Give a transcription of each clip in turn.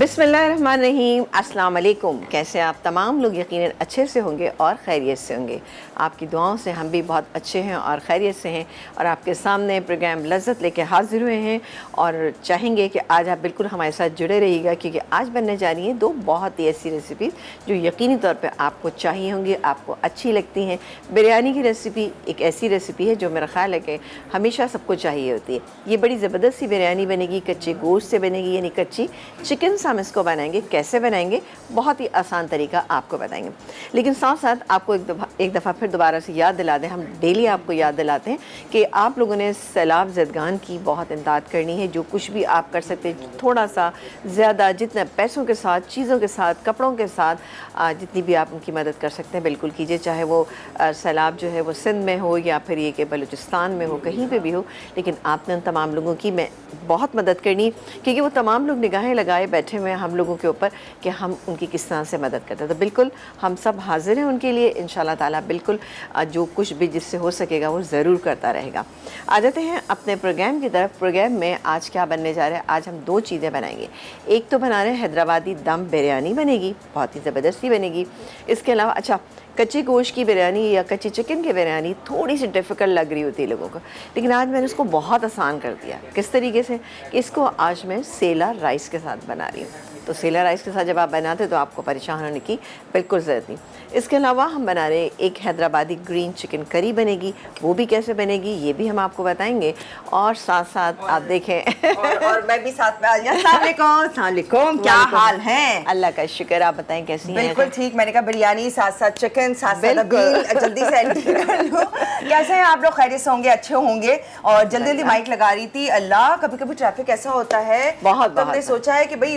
बिस्मिल्लाहिर्रहमानिर्रहीम, अस्सलाम वालेकुम। कैसे आप तमाम लोग यकीनन अच्छे से होंगे और खैरियत से होंगे। आपकी दुआओं से हम भी बहुत अच्छे हैं और खैरियत से हैं और आपके सामने प्रोग्राम लज़्ज़त लेके हाज़िर हुए हैं और चाहेंगे कि आज आप बिल्कुल हमारे साथ जुड़े रहिएगा, क्योंकि आज बनने जा रही हैं दो बहुत ही ऐसी रेसिपीज़ जो यकीनी तौर पे आपको चाहिए होंगी, आपको अच्छी लगती हैं। बिरयानी की रेसिपी एक ऐसी रेसिपी है जो मेरा ख़्याल है कि हमेशा सबको चाहिए होती है। ये बड़ी ज़बरदस्त सी बिरयानी बनेगी, कच्चे गोश्त से बनेगी, यानी कच्ची चिकन से हम इसको बनाएंगे। कैसे बनाएंगे, बहुत ही आसान तरीका आपको बताएंगे। लेकिन साथ साथ आपको एक दफ़ा फिर दोबारा से याद दिला दें, हम डेली आपको याद दिलाते हैं कि आप लोगों ने सैलाब ज़दगान की बहुत इमदाद करनी है। जो कुछ भी आप कर सकते हैं, थोड़ा सा ज़्यादा, जितने पैसों के साथ, चीज़ों के साथ, कपड़ों के साथ, जितनी भी आप उनकी मदद कर सकते हैं बिल्कुल कीजिए। चाहे वो सैलाब जो है वो सिंध में हो या फिर ये कि बलूचिस्तान में हो, कहीं पे भी हो, लेकिन आपने उन तमाम लोगों की मैं बहुत मदद करनी, क्योंकि वो तमाम लोग निगाहें लगाए बैठे हुए हैं हम लोगों के ऊपर कि हम उनकी किस तरह से मदद करते हैं। तो बिल्कुल हम सब हाजिर हैं उनके लिए इंशाल्लाह ताला। बिल्कुल जो कुछ भी जिससे हो सकेगा वो ज़रूर करता रहेगा। आ जाते हैं अपने प्रोग्राम की तरफ। प्रोग्राम में आज क्या बनने जा रहा है, आज हम दो चीज़ें बनाएंगे। एक तो बना रहे हैं हैदराबादी दम बिरयानी बनेगी, बहुत ही ज़बरदस्ती बनेगी। इसके अलावा अच्छा, कच्चे गोश्त की बिरयानी या कच्ची चिकन की बिरयानी थोड़ी सी डिफ़िकल्ट लग रही होती है लोगों को, लेकिन आज मैंने उसको बहुत आसान कर दिया। किस तरीके से कि इसको आज मैं सेला राइस के साथ बना रही हूँ। तो सेला राइस के साथ जब आप बनाते तो आपको परेशान होने की बिल्कुल ज़रूरत नहीं। इसके अलावा हम बना रहे हैं एक हैदराबादी ग्रीन चिकन करी बनेगी, वो भी कैसे बनेगी ये भी हम आपको बताएंगे। और साथ साथ आप देखें और मैं भी साथ में आ जाऊँ। अस्सलाम वालेकुम, क्या हाल है? अल्लाह का शुक्र, आप बताएं कैसी हैं? बिल्कुल ठीक। मैंने कहा बिरयानी साथ साथ चिकन साथ साथ अभी जल्दी से एंट्री कर लो। कैसे हैं आप लोग? खैरियत से होंगे, अच्छे होंगे। और जल्दी जल्दी माइक लगा रही थी। अल्लाह, कभी कभी ट्रैफिक ऐसा होता है, बहुत तो हमने सोचा है कि भाई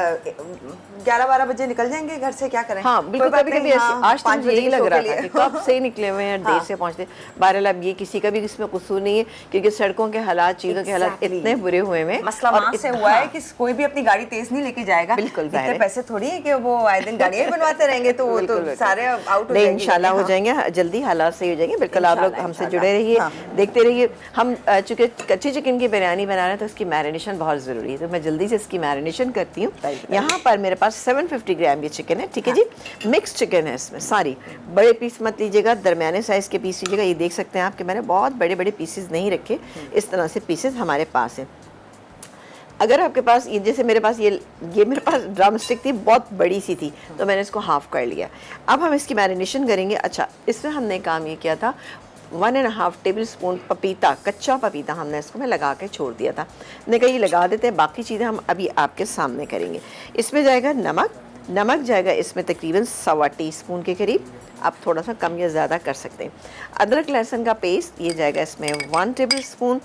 11-12 बजे निकल जाएंगे घर से, क्या करें। हाँ बिल्कुल, कभी कभी आज तो मुझे यही लग रहा था कि कब से निकले हुए हैं, देर से पहुंचते। बहरहाल अब ये किसी का भी इसमें कसूर नहीं है, क्योंकि सड़कों के हालात, चीज़ों के हालात इतने बुरे हुए हैं। मसला वहाँ से हुआ है कि कोई भी अपनी गाड़ी तेज नहीं लेके जाएगा। बिल्कुल, इतने पैसे थोड़ी है कि वो आए दिन गाड़ियाँ बनवाते रहेंगे, तो वो तो सारे आउट हो जाएंगे। इंशाल्लाह हो जाएंगे, जल्दी हालात सही हो जाएंगे। बिल्कुल आप लोग हमसे जुड़े रहिए, देखते रहिए। हम चूँकि कच्ची चिकन की बिरयानी बना रहे हैं तो इसकी मैरिनेशन बहुत ज़रूरी है, तो मैं जल्दी से इसकी मैरिनेशन करती हूँ। यहाँ पर मेरे पास 750 ग्राम ये चिकन है, ठीक है जी। मिक्स चिकन है इसमें, सारी बड़े पीस मत लीजिएगा, दरमियाने साइज़ के पीस लीजिएगा। ये देख सकते हैं आप कि मैंने बहुत बड़े बड़े पीसेस नहीं रखे, इस तरह से पीसेस हमारे पास हैं। अगर आपके पास ये, जैसे मेरे पास ये मेरे पास ड्रम स्टिक थी, बहुत बड़ी सी थी, तो मैंने इसको हाफ़ कर लिया। अब हम इसकी मैरिनेशन करेंगे। अच्छा, इसमें हमने काम ये किया था, 1.5 टेबल स्पून पपीता, कच्चा पपीता हमने इसको मैं लगा के छोड़ दिया था। मैंने कहा ये लगा देते हैं, बाकी चीज़ें हम अभी आपके सामने करेंगे। इसमें जाएगा नमक जाएगा इसमें तकरीबन 1.25 टीस्पून के करीब, आप थोड़ा सा कम या ज़्यादा कर सकते हैं। अदरक लहसुन का पेस्ट ये जाएगा इसमें 1 टेबल स्पून।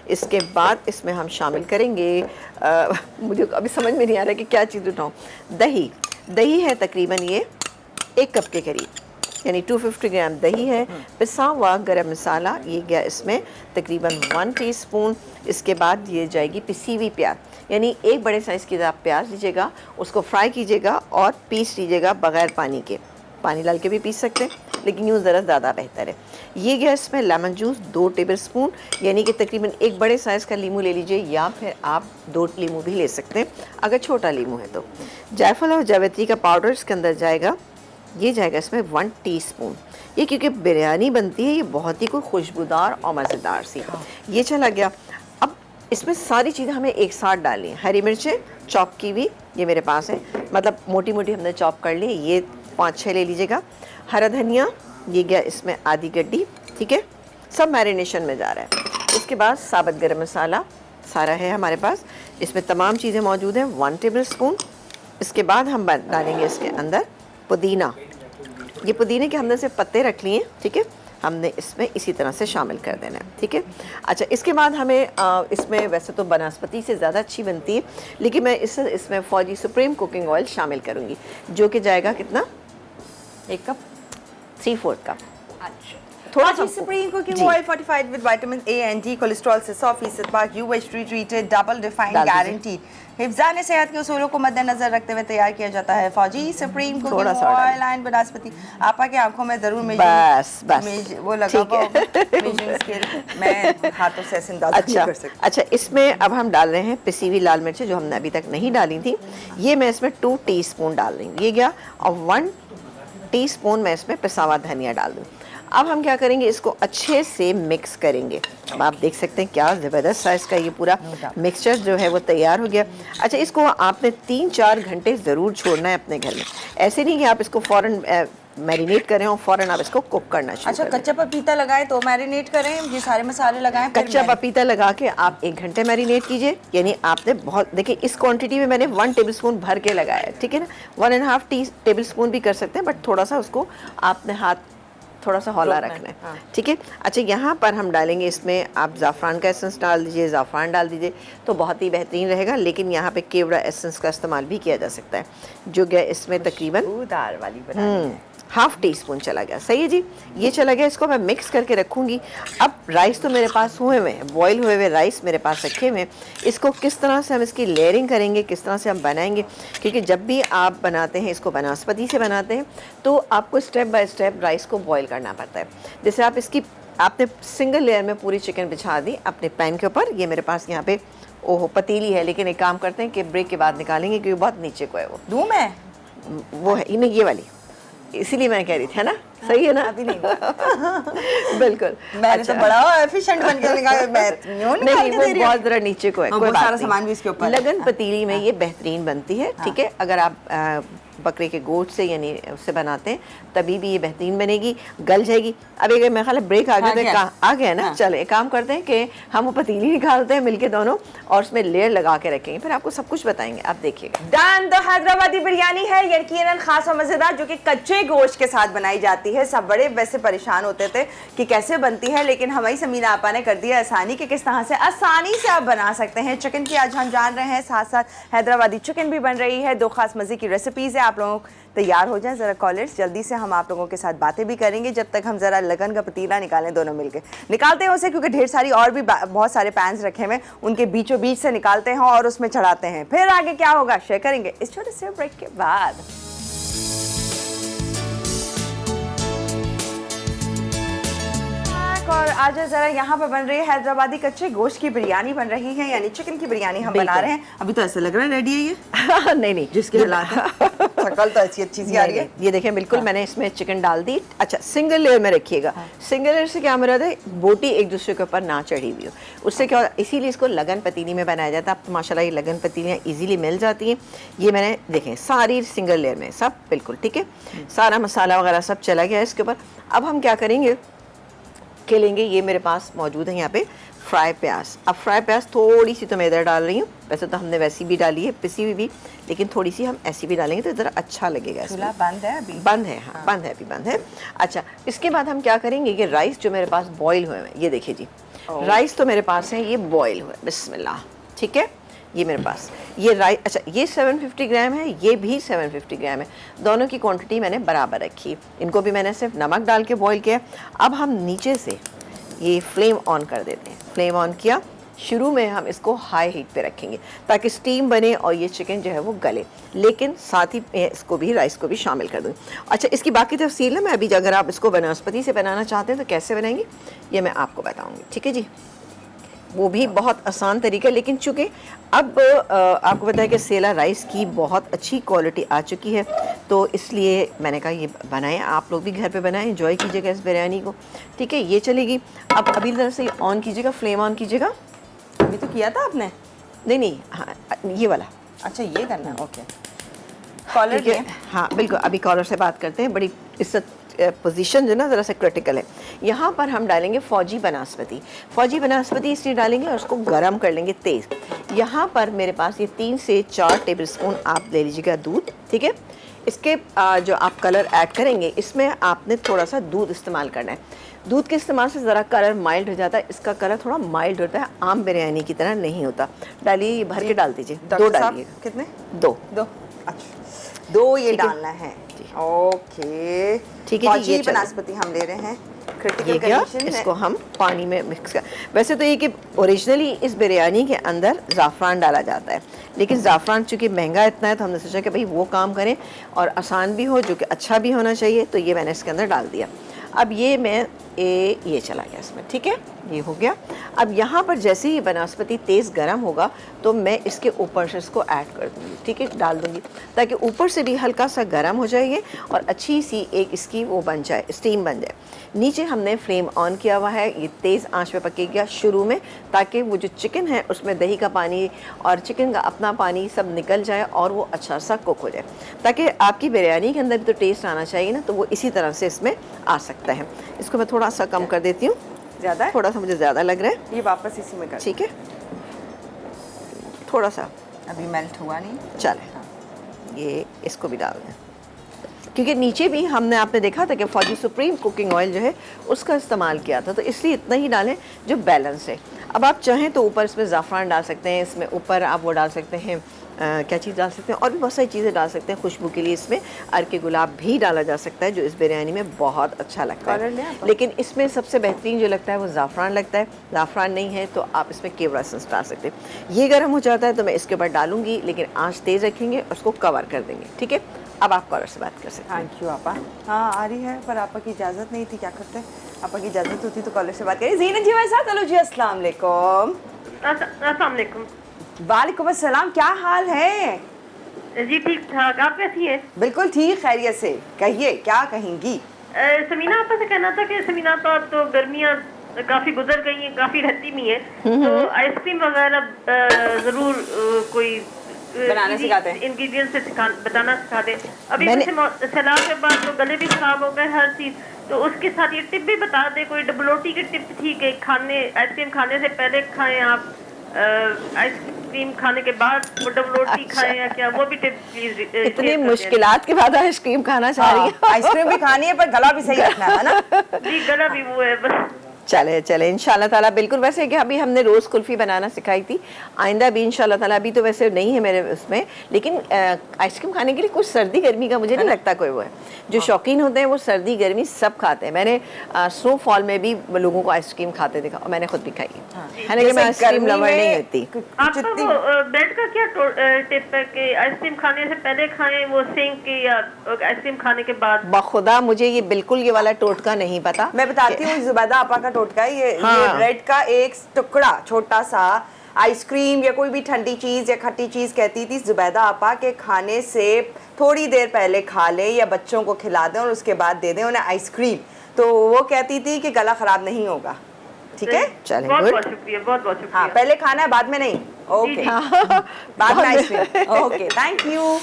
इसके बाद इसमें हम शामिल करेंगे, मुझे अभी समझ में नहीं आ रहा कि क्या चीज़ उठाऊँ। दही है तकरीबन ये 1 कप के करीब, यानी 250 ग्राम दही है। पिसा हुआ गरम मसाला ये गया इसमें तकरीबन 1 टीस्पून। इसके बाद ये जाएगी पिसी हुई प्याज, यानी एक बड़े साइज़ की आप प्याज लीजिएगा, उसको फ्राई कीजिएगा और पीस लीजिएगा बग़ैर पानी के। पानी डाल के भी पीस सकते हैं, लेकिन यूँ ज़रा ज़्यादा बेहतर है। ये गया इसमें लेमन जूस 2 टेबल स्पून, यानी कि तकरीबन एक बड़े साइज़ का लीमू ले लीजिए, या फिर आप 2 लीमू भी ले सकते हैं अगर छोटा लीमू है तो। जायफल और जावित्री का पाउडर इसके अंदर जाएगा, ये जाएगा इसमें 1 टीस्पून। ये क्योंकि बिरयानी बनती है ये बहुत ही कोई खुशबूदार और मज़ेदार सी, ये चला गया। अब इसमें सारी चीज़ें हमें एक साथ डालनी है। हरी मिर्चें चॉप की हुई ये मेरे पास है, मतलब मोटी मोटी हमने चॉप कर ली, ये 5-6 ले लीजिएगा। हरा धनिया ये गया इसमें आधी गड्डी, ठीक है। सब मैरिनेशन में जा रहा है। उसके बाद साबुत गरम मसाला सारा है हमारे पास, इसमें तमाम चीज़ें मौजूद हैं, 1 टेबल स्पून। इसके बाद हम डालेंगे इसके अंदर पुदीना। ये पुदीने के हमने सिर्फ पत्ते रख लिए, ठीक है, हमने इसमें इसी तरह से शामिल कर देना है, ठीक है। अच्छा, इसके बाद हमें इसमें वैसे तो बनस्पति से ज़्यादा अच्छी बनती है, लेकिन मैं इसमें फौजी सुप्रीम कुकिंग ऑयल शामिल करूँगी, जो कि जाएगा कितना, 1 कप 3/4 कप। अच्छा, थोड़ा सा supreme cooking oil fortified with vitamin A and D, cholesterol से 100% पाक, UH treated, double refined, guaranteed. हिफ्ज़ान सेहत के उसूलों को मद्देनजर रखते हुए तैयार किया जाता है। फौजी सुप्रीम कुकिंग ऑयल एंड बनास्पति। आपा की आंखों में जरूर बस वो लगा मेजरिंग स्केल, मैं हाथों से ऐसे अंदाजा नहीं कर सकती। अच्छा, इसमें अब हम डाल रहे हैं पिसी हुई लाल मिर्चें जो हमने अभी तक नहीं डाली थी। ये मैं इसमें 2 टीस्पून डाल रही हूँ, ये गया। और 1 टीस्पून मैं इसमें पिसा हुआ धनिया डाल दूँ। अब हम क्या करेंगे, इसको अच्छे से मिक्स करेंगे। अब आप देख सकते हैं क्या ज़बरदस्त साइज़ का ये पूरा मिक्सचर जो है वो तैयार हो गया। अच्छा, इसको आपने 3-4 घंटे ज़रूर छोड़ना है अपने घर में। ऐसे नहीं कि आप इसको फ़ौरन मैरिनेट करें और फ़ौरन आप इसको कुक करना शुरू अच्छा, करें। कच्चा पपीता लगाएं तो मैरिनेट करें, ये सारे मसाले लगाएं, कच्चा पपीता लगा के आप 1 घंटे मैरिनेट कीजिए। यानी आपने बहुत, देखिए इस क्वांटिटी में मैंने 1 टेबलस्पून भर के लगाया है, ठीक है ना। 1.5 टेबलस्पून भी कर सकते हैं, बट थोड़ा सा उसको आपने हाथ थोड़ा सा हौला रखना है, ठीक है। अच्छा, यहाँ पर हम डालेंगे इसमें, आप ज़ाफ़रान का एसेंस डाल दीजिए, ज़ाफ़रान डाल दीजिए तो बहुत ही बेहतरीन रहेगा। लेकिन यहाँ पे केवड़ा एसेंस का इस्तेमाल भी किया जा सकता है, जो गया इसमें तकरीबन दाल वाली बनानी है। 1/2 टीस्पून चला गया। सही है जी, ये चला गया। इसको मैं मिक्स करके रखूँगी। अब राइस तो मेरे पास हुए हुए हैं, बॉयल हुए हुए राइस मेरे पास रखे हुए हैं। इसको किस तरह से हम इसकी लेयरिंग करेंगे, किस तरह से हम बनाएंगे, क्योंकि जब भी आप बनाते हैं इसको बनास्पति से बनाते हैं तो आपको स्टेप बाय स्टेप राइस को बॉयल करना पड़ता है। जैसे आप इसकी आपने सिंगल लेयर में पूरी चिकन बिछा दी अपने पैन के ऊपर। ये मेरे पास यहाँ पे ओहो पतीली है, लेकिन एक काम करते हैं कि ब्रेक के बाद निकालेंगे क्योंकि बहुत नीचे को है वो। दूं मैं? वो है नहीं, ये वाली, इसीलिए मैं कह रही थी, है ना। सही है ना? अभी नहीं बिल्कुल। मैंने तो बड़ा एफिशिएंट बन के निकाला। नहीं, वो बहुत जरा नीचे को है, कोई बात सारा सामान भी इसके ऊपर। लगन पतीली में ये बेहतरीन बनती है, ठीक है। अगर आप बकरे के गोश्त से यानी उससे बनाते हैं तभी भी ये बेहतरीन बनेगी, गल जाएगी। अब एक मेरा ख्याल ब्रेक आ गया, आ गया ना। चलो एक काम करते हैं कि हम वो पतीली निकालते हैं मिलके दोनों, और उसमें लेयर लगा के रखेंगे, फिर आपको सब कुछ बताएंगे, आप देखिएगा। डन। तो हैदराबादी बिरयानी है यकीनन खास और मज़ेदार, जो कि कच्चे गोश्त के साथ बनाई जाती है। सब बड़े वैसे परेशान होते थे कि कैसे बनती है, लेकिन हमारी समीना आपा ने कर दिया आसानी कि किस तरह से आसानी से आप बना सकते हैं। चिकन की आज हम जान रहे हैं, साथ साथ हैदराबादी चिकन भी बन रही है। 2 खास मज़े की रेसिपीज़ है। आप लोग तैयार हो जाएं ज़रा कॉलर्स, जल्दी से हम आप लोगों के साथ बातें भी करेंगे जब तक हम ज़रा लगन का पतीला निकालें, दोनों मिलके निकालते हैं उसे, क्योंकि ढेर सारी और भी बहुत सारे पैन्स रखे हुए, उनके बीचों बीच से निकालते हैं और उसमें चढ़ाते हैं। फिर आगे क्या होगा शेयर करेंगे इस छोटे से ब्रेक के बाद। और आज ज़रा यहाँ पर बन रही है हैदराबादी कच्चे गोश्त की बिरयानी बन रही है, यानी चिकन की बिरयानी हम बना रहे हैं। अभी तो ऐसा लग रहा है रेडी है ये। नहीं, जिसके हालात शक्ल तो ऐसी अच्छी सी आ रही है। ये देखें, बिल्कुल मैंने इसमें चिकन डाल दी। अच्छा, सिंगल लेयर में रखिएगा। सिंगल लेयर से क्या मुराद है, बोटी एक दूसरे के ऊपर ना चढ़ी हुई हो, उससे क्या होता है, इसीलिए इसको लगन पतीली में बनाया जाता है। अब तो माशाल्लाह ये लगन पतीलियाँ इजीली मिल जाती हैं। ये मैंने देखें सारी सिंगल लेयर में सब बिल्कुल ठीक है, सारा मसाला वगैरह सब चला गया इसके ऊपर। अब हम क्या करेंगे के लेंगे, ये मेरे पास मौजूद है यहाँ पे फ्राई प्याज। अब फ्राई प्याज थोड़ी सी तो मैं इधर डाल रही हूँ, वैसे तो हमने वैसी भी डाली है पिसी हुई भी, लेकिन थोड़ी सी हम ऐसी भी डालेंगे तो इधर अच्छा लगेगा। चूल्हा बंद है अभी? बंद है, हाँ बंद है, अभी बंद है। अच्छा, इसके बाद हम क्या करेंगे, ये राइस जो मेरे पास बॉयल हुए हैं, ये देखिए जी राइस तो मेरे पास है, ये बॉयल हुए, बिस्मिल्लाह, ठीक है। ये मेरे पास ये राइस, अच्छा ये 750 ग्राम है, ये भी 750 ग्राम है, दोनों की क्वांटिटी मैंने बराबर रखी। इनको भी मैंने सिर्फ नमक डाल के बॉईल किया। अब हम नीचे से ये फ्लेम ऑन कर देते हैं। फ्लेम ऑन किया, शुरू में हम इसको हाई हीट पे रखेंगे ताकि स्टीम बने और ये चिकन जो है वो गले, लेकिन साथ ही इसको भी राइस को भी शामिल कर दूँ। अच्छा, इसकी बाकी तफसील है मैं अभी, अगर आप इसको बनास्पति से बनाना चाहते हैं तो कैसे बनाएंगे ये मैं आपको बताऊँगी, ठीक है जी। वो भी बहुत आसान तरीका, लेकिन चूँकि अब आपको पता है कि सेला राइस की बहुत अच्छी क्वालिटी आ चुकी है, तो इसलिए मैंने कहा ये बनाएं, आप लोग भी घर पे बनाएं, एंजॉय कीजिएगा इस बिरयानी को, ठीक है। ये चलेगी। अब अभी तरह से ऑन कीजिएगा, फ्लेम ऑन कीजिएगा। अभी तो किया था आपने? नहीं, हाँ ये वाला। अच्छा, ये करना है, ओके। कॉलर के, हाँ बिल्कुल, अभी कॉलर से बात करते हैं। बड़ी इज्जत पोजीशन जो ना ज़रा सा क्रिटिकल है। यहाँ पर हम डालेंगे फौजी बनास्पति। फौजी बनास्पति इसलिए डालेंगे और उसको गर्म कर लेंगे तेज़। यहाँ पर मेरे पास ये 3 से 4 टेबलस्पून आप ले लीजिएगा दूध, ठीक है। इसके जो आप कलर ऐड करेंगे, इसमें आपने थोड़ा सा दूध इस्तेमाल करना है। दूध के इस्तेमाल से ज़रा कलर माइल्ड हो जाता है, इसका कलर थोड़ा माइल्ड होता है, आम बिरयानी की तरह नहीं होता। डालिए, भर के डाल दीजिए, 2 डालिए। कितने? 2। अच्छा, 2 ये डालना है, ओके ठीक है जी। ये बनास्पति हम ले रहे हैं क्रिटिकल गया, कंडीशन है। इसको हम पानी में मिक्स कर। वैसे तो ये कि ओरिजिनली इस बिरयानी के अंदर ज़ाफ़रान डाला जाता है, लेकिन ज़ाफ़रान चूँकि महंगा इतना है तो हमने सोचा कि भाई वो काम करें और आसान भी हो, जो कि अच्छा भी होना चाहिए, तो ये मैंने इसके अंदर डाल दिया। अब ये चला गया इसमें, ठीक है, ये हो गया। अब यहाँ पर जैसे ही बनस्पति तेज़ गर्म होगा तो मैं इसके ऊपर से इसको ऐड कर दूँगी, ठीक है, डाल दूँगी, ताकि ऊपर से भी हल्का सा गर्म हो जाए और अच्छी सी एक इसकी वो बन जाए, स्टीम बन जाए। नीचे हमने फ्लेम ऑन किया हुआ है, ये तेज़ आंच पे पकेगा शुरू में, ताकि वो जो चिकन है उसमें दही का पानी और चिकन का अपना पानी सब निकल जाए और वो अच्छा सा कुक हो जाए, ताकि आपकी बिरयानी के अंदर भी तो टेस्ट आना चाहिए ना, तो वो इसी तरह से इसमें आ सकता है। इसको मैं थोड़ा सा कम कर देती हूँ, ज़्यादा है? थोड़ा सा मुझे ज़्यादा लग रहा है, ये वापस इसी में कर, ठीक है, थोड़ा सा अभी मेल्ट हुआ नहीं, चले, ये इसको भी डाल दें, क्योंकि नीचे भी हमने आपने देखा था कि फौजी सुप्रीम कुकिंग ऑयल जो है उसका इस्तेमाल किया था, तो इसलिए इतना ही डालें जो बैलेंस है। अब आप चाहें तो ऊपर इसमें ज़ाफ़रान डाल सकते हैं, इसमें ऊपर आप वो डाल सकते हैं, क्या चीज़ डाल सकते हैं, और भी बहुत सारी चीज़ें डाल सकते हैं खुशबू के लिए। इसमें अर्के गुलाब भी डाला जा सकता है, जो इस बिरयानी में बहुत अच्छा लगता है, लेकिन इसमें सबसे बेहतरीन जो लगता है वो ज़ाफ़रान लगता है। ज़ाफ़रान नहीं है तो आप इसमें केवड़ा एसेंस डाल सकते हैं। ये गर्म हो जाता है तो मैं इसके ऊपर डालूंगी, लेकिन आँच तेज़ रखेंगे और उसको कवर कर देंगे, ठीक है। अब आप कॉलर से बात कर सकते हैं। थैंक यू आपा। हाँ आ रही है, पर आपा की इजाज़त नहीं थी, क्या करते हैं, आपा की इजाज़त होती तो कॉलर से बात करिए। ज़ीनत जी हमारे साथ, हेलो जी, अस्सलाम वालेकुम। अस्सलाम वालेकुम। वालेकुम अस्सलाम, क्या हाल है? जी ठीक ठाक, आप कैसी हैं? बिल्कुल ठीक, खैरियत से, कहिए क्या कहेंगी? समीना आपा से कहना था कि समीना आपा, अब तो गर्मियाँ काफ़ी गुजर गई हैं, काफ़ी रहती भी हैं, तो आइसक्रीम वगैरह ज़रूर कोई बनाना सिखाते हैं, इंग्रेडिएंट्स से बताना सिखा दें। अभी जैसे सैलाब के बाद तो गले भी खराब हो गए हर चीज़, तो उसके साथ ये टिप भी बता दें, कोई डबलोटी की टिप थी कि आइसक्रीम खाने से पहले खाएं आप, आइसक्रीम खाने के बाद वो डबलोटी खाएं या क्या, वो भी टिप प्लीज। इतनी मुश्किलात के बाद आइसक्रीम खाना चाह रही है। आइसक्रीम भी खानी है पर गला भी सही रखना है ना। जी गला भी वो है बस। चले इंशाल्लाह ताला, बिल्कुल। वैसे कि अभी हमने रोज़ कुल्फ़ी बनाना सिखाई थी, आइंदा भी इंशाल्लाह ताला। अभी तो वैसे नहीं है मेरे उसमें, लेकिन आइसक्रीम खाने के लिए कुछ सर्दी गर्मी का मुझे नहीं लगता कोई वो है। जो शौकीन होते हैं वो सर्दी गर्मी सब खाते हैं। मैंने स्नोफॉल में भी लोगों को आइसक्रीम खाते देखा और मैंने खुद भी खाई है, हालांकि मैं आइसक्रीम लवर नहीं होती। आपका वो ब्रेड का क्या टिप है कि आइसक्रीम खाने से पहले खाएं वो सेंक के या आइसक्रीम खाने के बाद? बखुदा मुझे ये बिल्कुल ये वाला टोटका नहीं पता। मैं बताती हूँ, जुबैदा आपा का टोटका है ये। हाँ। ये ब्रेड का एक टुकड़ा छोटा सा, आइसक्रीम या कोई भी ठंडी चीज या खट्टी चीज कहती थी जुबैदा आपा के खाने से थोड़ी देर पहले खा लें या बच्चों को खिला दें और उसके बाद दे दें उन्हें आइसक्रीम, तो वो कहती थी कि गला खराब नहीं होगा। ठीक है, चलें, बहुत बहुत शुक्रिया, बहुत बहुत शुक्रिया। हाँ, पहले खाना है बाद में नहीं। ओके, बाद में आइसक्रीम। Okay, thank you.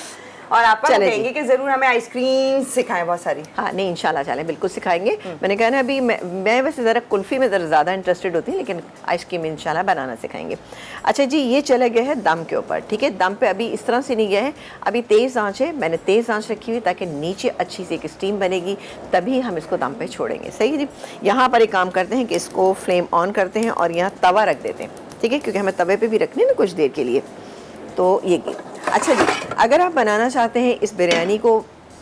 और आप कहेंगे कि जरूर हमें आइसक्रीम सिखाएं बहुत सारी। हाँ नहीं, इंशाल्लाह चलें, बिल्कुल सिखाएंगे। मैंने कहा ना, अभी मैं वैसे ज़रा कुल्फ़ी में ज़रा ज़्यादा इंटरेस्टेड होती हूँ, लेकिन आइसक्रीम इंशाल्लाह बनाना सिखाएंगे। अच्छा जी, ये चले गए हैं दम के ऊपर, ठीक है। दम पे अभी इस तरह से नहीं गया है, अभी तेज़ आंच है, मैंने तेज़ आंच रखी हुई ताकि नीचे अच्छी सी एक स्टीम बनेगी, तभी हम इसको दम पे छोड़ेंगे। सही जी। यहाँ पर एक काम करते हैं कि इसको फ्लेम ऑन करते हैं और यहाँ तवा रख देते हैं, ठीक है, क्योंकि हमें तवे पर भी रखने ना कुछ देर के लिए। तो ये अच्छा जी, अगर आप बनाना चाहते हैं इस बिरयानी को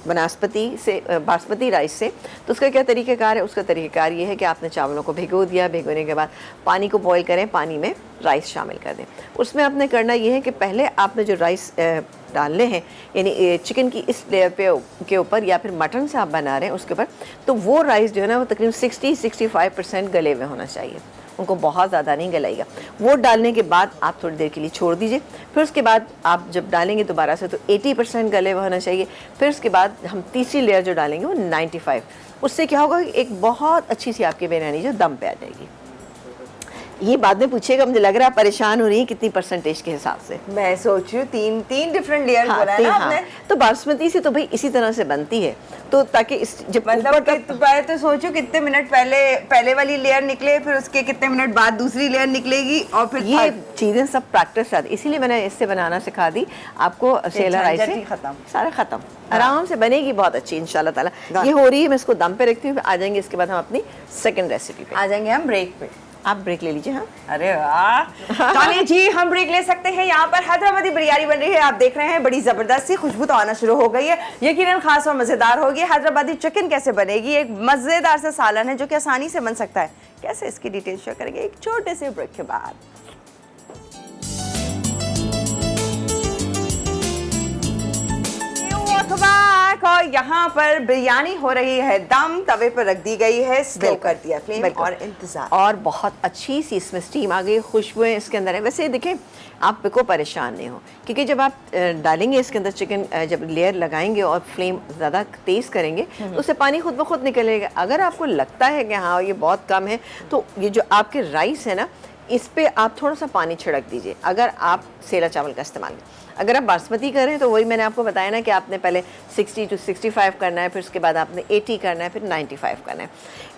बासमती राइस से, तो उसका क्या तरीक़ाकार है? उसका तरीक़ाकार ये है कि आपने चावलों को भिगो दिया, भिगोने के बाद पानी को बॉईल करें, पानी में राइस शामिल कर दें। उसमें आपने करना ये है कि पहले आपने जो राइस डालने हैं, यानी चिकन की इस लेयर के ऊपर या फिर मटन से आप बना रहे हैं उसके ऊपर, तो वो राइस जो है ना वो तकरीबन 60-65% गले हुए होना चाहिए, उनको बहुत ज़्यादा नहीं गलाइएगा। वो डालने के बाद आप थोड़ी देर के लिए छोड़ दीजिए, फिर उसके बाद आप जब डालेंगे दोबारा से तो 80% गले हुए होना चाहिए। फिर उसके बाद हम तीसरी लेयर जो डालेंगे वो 95, उससे क्या होगा, एक बहुत अच्छी सी आपकी बिरयानी जो दम पे आ जाएगी। ये बाद में पूछिएगा, मुझे लग रहा है परेशान हो रही है कितनी परसेंटेज के हिसाब से। मैं सोच रही हूँ तीन डिफरेंट लेयर बोला है ना आपने। तो बासमती से तो भाई इसी तरह से बनती है, तो ताकि जब मतलब पहले तो सोचो कितने मिनट पहले वाली लेयर निकले, फिर उसके कितने मिनट बाद दूसरी लेयर निकलेगी, और फिर ये चीजें सब प्रैक्टिस आती, इसीलिए मैंने इससे बनाना सिखा दी आपको। सेला राइस से सारा खत्म, आराम से बनेगी, बहुत अच्छी इंशाल्लाह ताला। ये हो रही है, मैं इसको दम पे रखती हूँ, आ जाएंगे इसके बाद हम अपनी सेकंड रेसिपी पे आ जाएंगे हम ब्रेक पे। आप ब्रेक ले लीजिए। हाँ, अरे वाह। चलिए जी, हम ब्रेक ले सकते हैं। यहाँ पर हैदराबादी बिरयानी बन रही है, आप देख रहे हैं, बड़ी जबरदस्त सी खुशबू तो आना शुरू हो गई है, यकीनन खास और मजेदार होगी। हैदराबादी चिकन कैसे बनेगी, एक मजेदार सा सालन है जो कि आसानी से बन सकता है, कैसे इसकी डिटेल शेयर करेंगे एक छोटे से ब्रेक के बाद। और यहाँ पर बिरयानी हो रही है दम, तवे पर रख दी गई है, स्लो कर दिया फ्लेम और इंतजार, और बहुत अच्छी सी इसमें स्टीम आ गई, खुशबुएं इसके अंदर है। वैसे देखें, आप बिल्कुल परेशान नहीं हो, क्योंकि जब आप डालेंगे इसके अंदर चिकन, जब लेयर लगाएंगे और फ्लेम ज़्यादा तेज़ करेंगे तो उससे पानी खुद ब खुद निकलेगा। अगर आपको लगता है कि हाँ ये बहुत कम है, तो ये जो आपके राइस है ना, इस पे आप थोड़ा सा पानी छिड़क दीजिए। अगर आप सेला चावल का इस्तेमाल करें, अगर आप बासमती कर रहे हैं तो वही मैंने आपको बताया ना कि आपने पहले 60 to 65 करना है, फिर उसके बाद आपने 80 करना है, फिर 95 करना है।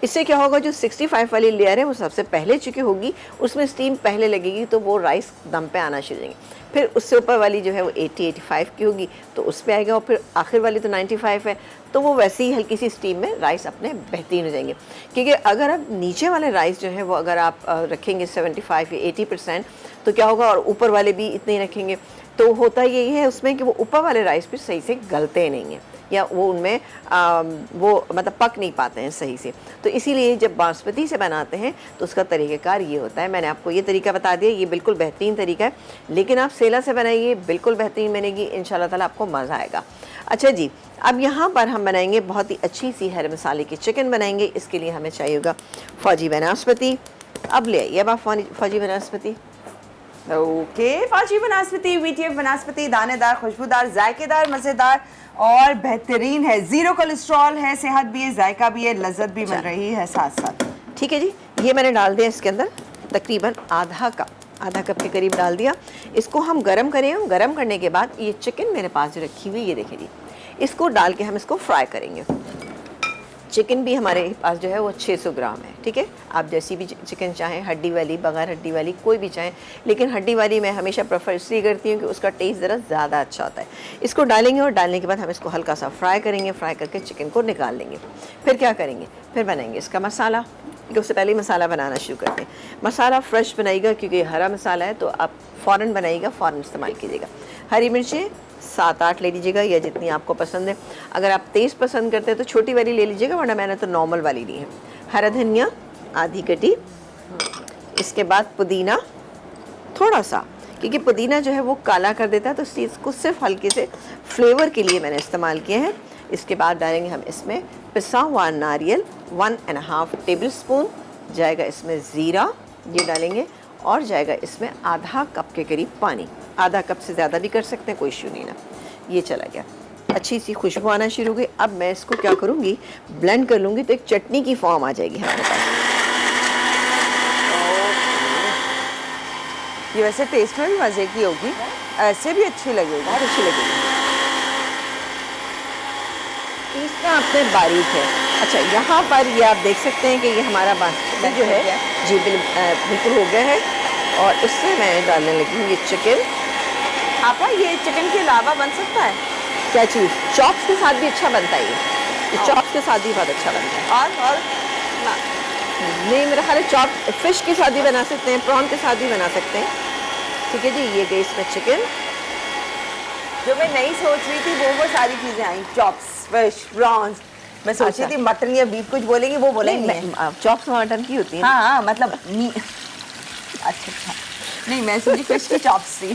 इससे क्या होगा, जो 65 वाली लेयर है वो सबसे पहले चुकी होगी, उसमें स्टीम पहले लगेगी, तो वो राइस दम पे आना शुरू हो जाएंगे। फिर उससे ऊपर वाली जो है वो 80-85 की होगी, तो उस पर आएगा, और फिर आखिर वाली तो 95 है, तो वो वैसे ही हल्की सी स्टीम में राइस अपने बेहतरीन हो जाएंगे। क्योंकि अगर आप नीचे वाले राइस जो है वो अगर आप रखेंगे 75 या 80%, तो क्या होगा, और ऊपर वाले भी इतने ही रखेंगे, तो होता यही है उसमें कि वो ऊपर वाले राइस भी सही से गलते नहीं हैं, या वो उनमें वो मतलब पक नहीं पाते हैं सही से। तो इसीलिए जब बासमती से बनाते हैं तो उसका तरीक़ाकार ये होता है। मैंने आपको ये तरीका बता दिया, ये बिल्कुल बेहतरीन तरीका है, लेकिन आप सेला से बनाइए, बिल्कुल बेहतरीन बनेगी, इंशाल्लाह ताला आपको मज़ा आएगा। अच्छा जी, अब यहाँ पर हम बनाएंगे बहुत ही अच्छी सी हरे मसाले की चिकन बनाएंगे। इसके लिए हमें चाहिए होगा फौजी बनास्पति। अब ले आइए अब आप फौजी बनास्पति। ओके, फौजी बनास्पति, वीटीएफ बनास्पति, दानेदार, खुशबूदार, जायकेदार, मज़ेदार और बेहतरीन है, ज़ीरो कोलेस्ट्रॉल है, सेहत भी है, जायका भी है, लज्जत भी मिल रही है साथ साथ। ठीक है जी, ये मैंने डाल दिया इसके अंदर तकरीबन आधा कप के करीब डाल दिया। इसको हम गरम करें, गरम करने के बाद ये चिकन मेरे पास जो रखी हुई, ये देखिए जी, इसको डाल के हम इसको फ्राई करेंगे। चिकन भी हमारे पास जो है वो 600 ग्राम है। ठीक है, आप जैसी भी चिकन चाहें, हड्डी वाली, बगैर हड्डी वाली, कोई भी चाहें, लेकिन हड्डी वाली मैं हमेशा प्रेफर इसलिए करती हूँ कि उसका टेस्ट ज़रा ज़्यादा अच्छा होता है। इसको डालेंगे और डालने के बाद हम इसको हल्का सा फ्राई करेंगे, फ्राई करके चिकन को निकाल लेंगे। फिर क्या करेंगे, फिर बनाएंगे इसका मसाला, क्योंकि उससे पहले ही मसाला बनाना शुरू करते हैं। मसाला फ्रेश बनाइएगा, क्योंकि हरा मसाला है तो आप फ़ौरन बनाइएगा, फ़ौरन इस्तेमाल कीजिएगा। हरी मिर्चें 7-8 ले लीजिएगा, या जितनी आपको पसंद है। अगर आप तेज़ पसंद करते हैं तो छोटी वाली ले लीजिएगा, वरना मैंने तो नॉर्मल वाली ली है। हरा धनिया आधी कटी, इसके बाद पुदीना थोड़ा सा, क्योंकि पुदीना जो है वो काला कर देता है, तो इस चीज़ को सिर्फ हल्के से फ्लेवर के लिए मैंने इस्तेमाल किए हैं। इसके बाद डालेंगे हम इसमें पिसा हुआ नारियल 1.5 टेबल स्पून, जाएगा इसमें ज़ीरा, ये डालेंगे, और जाएगा इसमें आधा कप के करीब पानी। आधा कप से ज़्यादा भी कर सकते हैं, कोई इशू नहीं ना। ये चला गया, अच्छी सी खुशबू आना शुरू हो गई। अब मैं इसको क्या करूँगी, ब्लेंड कर लूँगी, तो एक चटनी की फॉर्म आ जाएगी हमारे पास। ये वैसे टेस्ट में भी मज़े की होगी, ऐसे भी अच्छी लगेगी, बहुत अच्छी लगेगी। तीसरा आपने बारीक है। अच्छा, यहाँ पर ये आप देख सकते हैं कि ये हमारा बासमती जो है जी बिल्कुल हो गया है, और उससे मैं डालने लगी हूँ ये चिकन। आपा, ये चिकन के अलावा बन सकता है क्या चीज़? चॉप्स के साथ भी अच्छा बनता है ये चॉप्स के साथ भी बहुत अच्छा बनता है। और ना, नहीं, मेरा ख्याल है चॉप फिश के साथ भी बना सकते हैं, प्रॉन के साथ भी बना सकते हैं। ठीक है जी, ये गई इसमें चिकन। जो मैं नहीं सोच रही थी वो सारी चीज़ें आई, चॉप्स, फिश, प्रॉन्स। मैं सोच रही थी मटन या बीफ कुछ बोलेंगी, वो बोलेंगे चॉप्स मटन की होती है। हाँ, मतलब अच्छा, नहीं मैं सोची फिश की चॉप्स थी।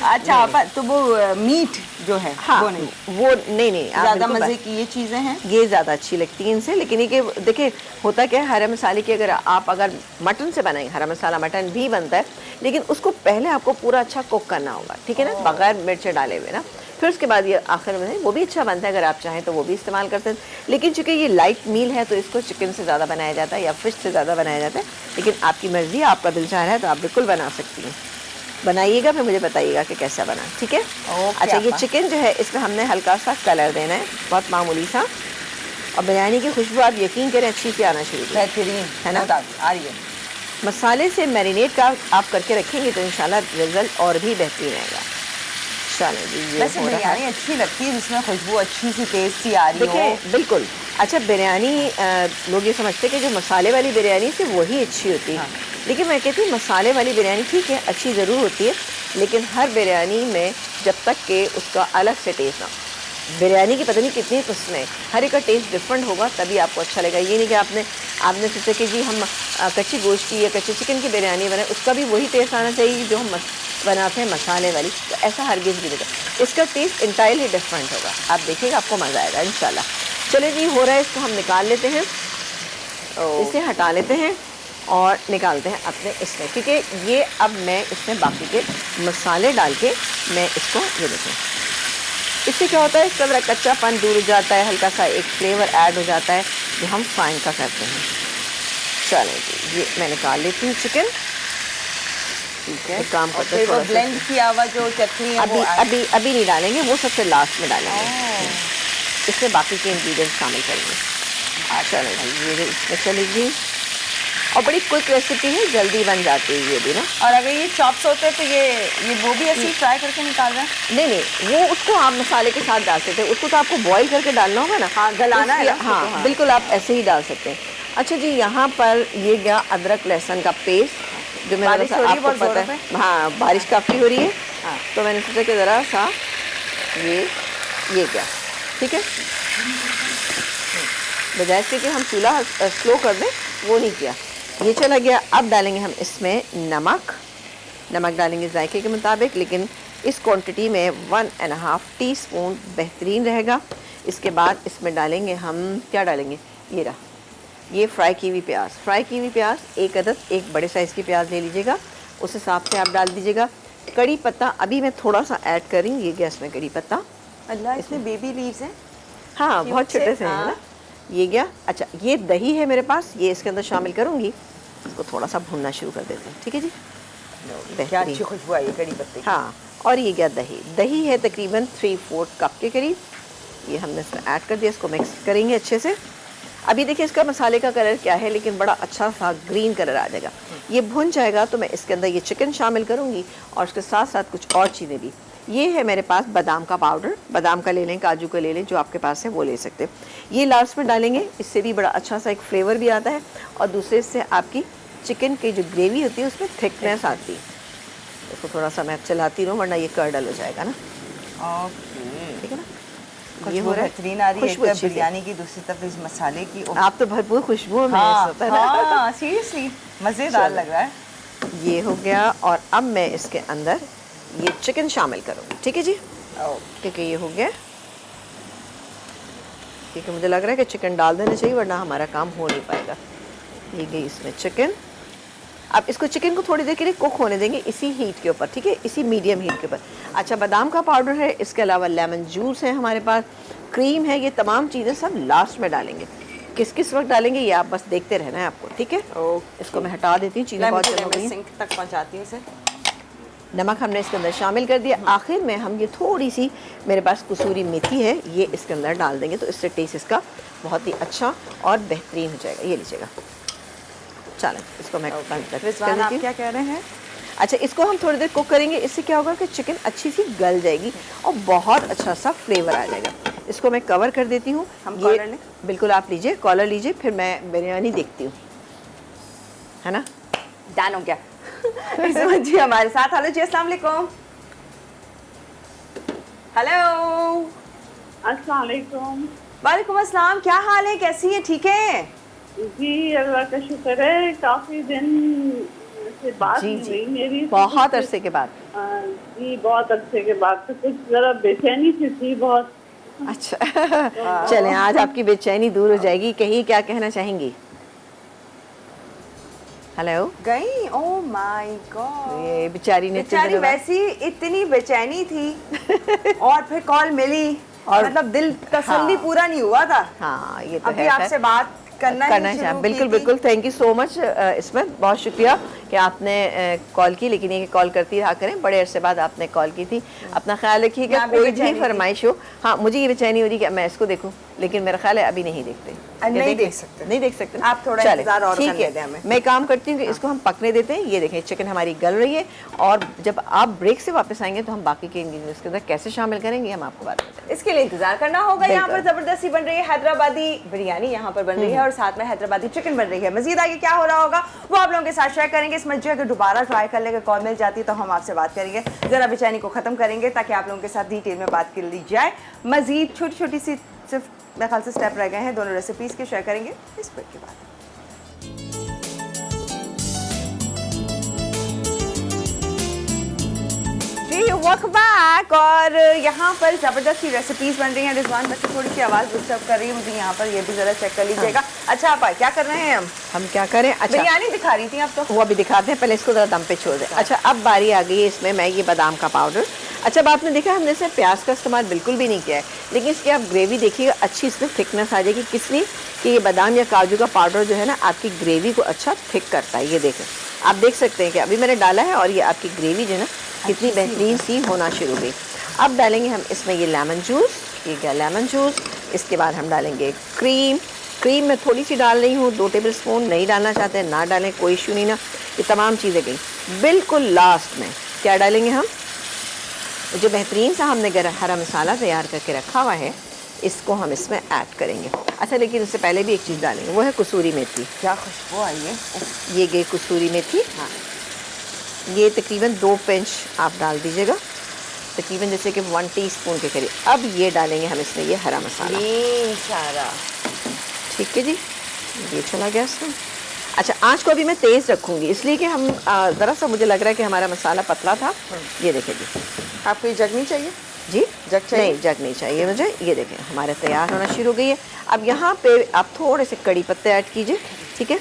अच्छा, तो वो मीट जो है, हाँ, वो नहीं ज़्यादा मज़े की ये चीज़ें हैं, ये ज़्यादा अच्छी लगती हैं इनसे। लेकिन ये देखिए, होता क्या है, हरे मसाले की अगर आप मटन से बनाएं, हरा मसाला मटन भी बनता है, लेकिन उसको पहले आपको पूरा अच्छा कुक करना होगा, ठीक है ना, बगैर मिर्च डाले हुए ना। फिर उसके बाद ये आखिर में वो भी अच्छा बनता है, अगर आप चाहें तो वो भी इस्तेमाल करते हैं। लेकिन चूँकि ये लाइट मील है तो इसको चिकन से ज़्यादा बनाया जाता है या फिश से ज़्यादा बनाया जाता है। लेकिन आपकी मर्ज़ी, आपका दिल चाह रहा है तो आप बिल्कुल बना सकती हैं। बनाइएगा, फिर मुझे बताइएगा कि कैसा बना, ठीक है। अच्छा, ये चिकन जो है इसमें हमने हल्का सा कलर देना है, बहुत मामूली सा, और बिरयानी की खुशबू आप यकीन करें अच्छी से आना शुरू, बेहतरीन है ना, आ रही है। मसाले से मैरिनेट का आप करके रखेंगे तो इंशाल्लाह रिजल्ट और भी बेहतरीन आएगा। चलें जी, ये वैसे हो रहा बिरयानी है। अच्छी लगती है जिसमें खुशबू अच्छी सी तेज सी आ रही हो। देखिए बिल्कुल। अच्छा बिरयानी लोग ये समझते हैं कि जो मसाले वाली बिरयानी से वही अच्छी होती है, लेकिन मैं कहती हूँ मसाले वाली बिरयानी ठीक है अच्छी ज़रूर होती है, लेकिन हर बिरयानी में जब तक कि उसका अलग से टेस्ट ना, बिरयानी की पता नहीं कितनी किस्में, हर एक का टेस्ट डिफरेंट होगा तभी आपको अच्छा लगेगा। ये नहीं कि आपने सोचा कि जी हम कच्ची गोश्त की या कच्चे चिकन की बिरयानी बनाए, उसका भी वही टेस्ट आना चाहिए जो हम बनाते हैं मसाले वाली, तो ऐसा हरगिज़ भी नहीं होगा। इसका टेस्ट इंटायरली डिफरेंट होगा, आप देखिएगा आपको मज़ा आएगा इंशाल्लाह। चलिए जी हो रहा है, इसको हम निकाल लेते हैं, इसे हटा लेते हैं और निकालते हैं अपने इसमें, क्योंकि ये अब मैं इसमें बाकी के मसाले डाल के मैं इसको ये देखें, इससे क्या होता है इसका ज़रा कच्चापन दूर हो जाता है, हल्का सा एक फ्लेवर ऐड हो जाता है जो हम फ्राइंग का करते हैं। चलें जी ये मैं निकाल लेती हूँ चिकन, ठीक है। एक काम और करते हैं फिर वो थोड़ा सा, ब्लेंड किया हुआ जो चटनी है वो अभी नहीं डालेंगे, वो सबसे लास्ट में डालेंगे, इसमें बाकी के इंग्रेडिएंट्स शामिल करेंगे। चलो जी ये इसमें चलेगी, और बड़ी क्विक रेसिपी है, जल्दी बन जाती है ये भी ना। और अगर ये चॉप्स होते तो ये वो भी ऐसे ही फ्राई करके निकाल रहे हैं? नहीं वो उसको आप मसाले के साथ डाल सकते हैं, उसको तो आपको बॉईल करके डालना होगा ना। हाँ, गलाना है ना उसको हाँ, तो, हाँ। बिल्कुल आप ऐसे ही डाल सकते हैं। अच्छा जी यहाँ पर ये गया अदरक लहसुन का पेस्ट, जो बारिश हो रही है आपको बहुत पता जोरों है, हाँ बारिश काफ़ी हो रही है, हाँ। तो मैंने सोचा कि ज़रा सा ये क्या ठीक है, बजाय इसके कि हम चूल्हा स्लो कर दें वो नहीं किया, ये चला गया। अब डालेंगे हम इसमें नमक डालेंगे जायके के मुताबिक, लेकिन इस क्वांटिटी में 1.5 टीस्पून बेहतरीन रहेगा। इसके बाद इसमें डालेंगे हम क्या डालेंगे, ये फ्राई की हुई प्याज, एक अदद, एक बड़े साइज़ की प्याज ले लीजिएगा, उस हिसाब से आप डाल दीजिएगा। कड़ी पत्ता अभी मैं थोड़ा सा ऐड कर रही हूँ, ये गया इसमें कड़ी पत्ता, अल्लाह इसमें बेबी लीव्स हैं। हाँ बहुत छोटे से हैं हाँ। ना, ये गया। अच्छा ये दही है मेरे पास, ये इसके अंदर शामिल करूँगी, इसको थोड़ा सा भूनना शुरू कर देते हैं, ठीक है जी। क्या अच्छी खुशबू आई है कड़ी पत्ते की। हाँ, और ये गया दही है तकरीबन 3/4 कप के करीब, ये हमने इसमें ऐड कर दिया, इसको मिक्स करेंगे अच्छे से। अभी देखिए इसका मसाले का कलर क्या है, लेकिन बड़ा अच्छा सा ग्रीन कलर आ जाएगा। ये भुन जाएगा तो मैं इसके अंदर ये चिकन शामिल करूँगी और उसके साथ साथ कुछ और चीज़ें भी। ये है मेरे पास बादाम का पाउडर, बादाम का ले लें, काजू का ले लें, जो आपके पास है वो ले सकते हैं। ये लास्ट में डालेंगे, इससे भी बड़ा अच्छा सा एक फ्लेवर भी आता है, और दूसरे से आपकी चिकन की जो ग्रेवी होती है उसमें थिकनेस आती है। इसको थोड़ा सा मैं चलाती रहूँ वरना ये कर्डल हो जाएगा ना। ओके ठीक है ना, ये हो बेहतरीन आ रही है, खुशबू एक अच्छी तरफ सी। बिरयानी की, दूसरी तरफ इस मसाले की। आप तो भरपूर खुशबू में हाँ होता है ना। हाँ सीरियसली मज़ेदार चलो। लग रहा है। ये हो गया, और अब मैं इसके अंदर ये चिकन शामिल करूँगी, ठीक है जी, क्योंकि ये हो गया, क्योंकि मुझे लग रहा है कि चिकन डाल देना चाहिए वरना हमारा काम हो नहीं पाएगा। ये गई इसमें चिकन। अब इसको चिकन को थोड़ी देर के लिए कुक होने देंगे इसी हीट के ऊपर, ठीक है, इसी मीडियम हीट के ऊपर। अच्छा बादाम का पाउडर है, इसके अलावा लेमन जूस है हमारे पास, क्रीम है, ये तमाम चीज़ें सब लास्ट में डालेंगे। किस किस वक्त डालेंगे ये आप बस देखते रहना है आपको, ठीक है। इसको मैं हटा देती हूँ, चीज़ें बहुत हो गई। सिंक तक पहुंचाती हूँ इसे। नमक हमने इसके अंदर शामिल कर दिया। आखिर में हम ये थोड़ी सी, मेरे पास कसूरी मेथी है, ये इसके अंदर डाल देंगे तो इससे टेस्ट इसका बहुत ही अच्छा और बेहतरीन हो जाएगा। ये लीजिएगा, चलें इसको मैं रिजवान आप क्या कह रहे हैं? अच्छा इसको हम थोड़ी देर कुक करेंगे, इससे क्या होगा कि चिकन अच्छी सी गल जाएगी और बहुत अच्छा सा फ्लेवर आ जाएगा। इसको मैं कवर कर देती हूँ। हम कॉलर लें? बिल्कुल आप लीजिए, कॉलर लीजिए, फिर मैं बिरयानी देखती हूँ, है ना। डन हो गया। इस्माइल जी हमारे साथ। हेलो जी, अस्सलाम वालेकुम। हेलो, अस्सलाम वालेकुम। वालेकुम अस्सलाम, क्या हाल है, कैसी है, ठीक है? जी अल्लाह का शुक्र है, काफी दिन से बात जी नहीं जी, हुई मेरी, बहुत अरसे के बाद। जी बहुत अरसे के बाद, तो कुछ जरा बेचैनी सी थी बहुत। अच्छा चलें आज आपकी बेचैनी दूर हो जाएगी। कहिए क्या कहना चाहेंगी। हेलो, गई? ओह माय गॉड, ये बेचारी ने बेचारी वैसी इतनी बेचैनी थी और फिर कॉल मिली और मतलब दिल तसल्ली हाँ। पूरा नहीं हुआ था। हाँ ये तो अभी है, आपसे बात करना चाहिए। बिल्कुल बिल्कुल, थैंक यू सो मच इसमें, बहुत शुक्रिया। कि आपने कॉल की, लेकिन ये कॉल करती रहा करें, बड़े अरसे बाद आपने कॉल की थी। अपना ख्याल रखिएगा, कोई भी फरमाइश हो। हाँ, मुझे ये बेचैनी हो रही कि मैं इसको देखूं, लेकिन मेरा ख्याल है अभी नहीं देखते, नहीं देख सकते, नहीं देख सकते। आप थोड़ा इंतजार और करने दें हमें। मैं काम करती हूँ कि इसको हम पकने देते हैं। ये देखें चिकन हमारी गल रही है, और जब आप ब्रेक से वापस आएंगे तो हम बाकी के इंग्रेडिएंट्स के अंदर कैसे शामिल करेंगे हम आपको बात बताएंगे। इसके लिए इंतजार करना होगा। यहाँ पर जबरदस्ती बन रही है हैदराबादी बिरयानी, यहाँ पर बन रही है, और साथ में हैदराबादी चिकन बन रही है। मजीद आगे क्या हो रहा होगा वो आप लोगों के साथ शेयर करेंगे। इस मजे अगर दोबारा ट्राई कर लेकर कॉल मिल जाती है तो हम आपसे बात करेंगे, जरा बेचैनी को खत्म करेंगे ताकि आप लोगों के साथ डिटेल में बात कर ली जाए। मजीद छोटी छोटी सी सिर्फ मेरे ख्याल से स्टेप रह गए हैं, दोनों रेसिपीज के शेयर करेंगे इस ब्रेक के बाद। Welcome back. और यहाँ पर जबरदस्त सी रेसिपीज बन रही हैं। रिजवान बच्चे थोड़ी सी आवाज़ डिस्टर्ब कर रही है मुझे यहाँ पर, ये भी ज़रा चेक कर लीजिएगा। अच्छा आप क्या कर रहे हैं? हम क्या करें? अच्छा बिरयानी दिखा रही थी आप तो, वो अभी दिखाते हैं, पहले इसको ज़रा दम पे छोड़ दें। अच्छा अब बारी आ गई है इसमें मैं ये बादाम का पाउडर। अच्छा अब आपने देखा हमने इसमें प्याज का इस्तेमाल बिल्कुल भी नहीं किया है, लेकिन इसकी आप ग्रेवी देखिएगा अच्छी इसमें थिकनेस आ जाएगी। किस लिए? कि ये बादाम या काजू का पाउडर जो है ना आपकी ग्रेवी को अच्छा थिक करता है। ये देखें, आप देख सकते हैं कि अभी मैंने डाला है और ये आपकी ग्रेवी जो है ना कितनी बेहतरीन सी होना शुरू हो गई। अब डालेंगे हम इसमें ये लेमन जूस, ये क्या लेमन जूस। इसके बाद हम डालेंगे क्रीम। क्रीम मैं थोड़ी सी डाल रही हूँ, 2 टेबल स्पून। नहीं डालना चाहते हैं ना डालें, कोई इशू नहीं ना। ये तमाम चीज़ें गई। बिल्कुल लास्ट में क्या डालेंगे हम? जो बेहतरीन सा हमने हरा मसाला तैयार करके रखा हुआ है इसको हम इसमें ऐड करेंगे। अच्छा लेकिन उससे पहले भी एक चीज़ डालेंगे, वो है कसूरी मेथी। क्या खुशबू आई है। ये गई कसूरी मेथी। हाँ, ये तकरीबन 2 पिंच आप डाल दीजिएगा, तकरीबन जैसे कि 1 टीस्पून के करीब। अब ये डालेंगे हम इसमें ये हरा मसाला सारा। ठीक है जी, ये चला गया इसमें। अच्छा आँच को अभी मैं तेज़ रखूँगी इसलिए कि हम ज़रा सा मुझे लग रहा है कि हमारा मसाला पतला था। ये देखें जी, आपको ये जग नहीं चाहिए? जी जग चाहिए? नहीं जग नहीं चाहिए मुझे। ये देखें हमारे तैयार होना शुरू हो गई है। अब यहाँ पे आप थोड़े से कड़ी पत्ते ऐड कीजिए, ठीक है,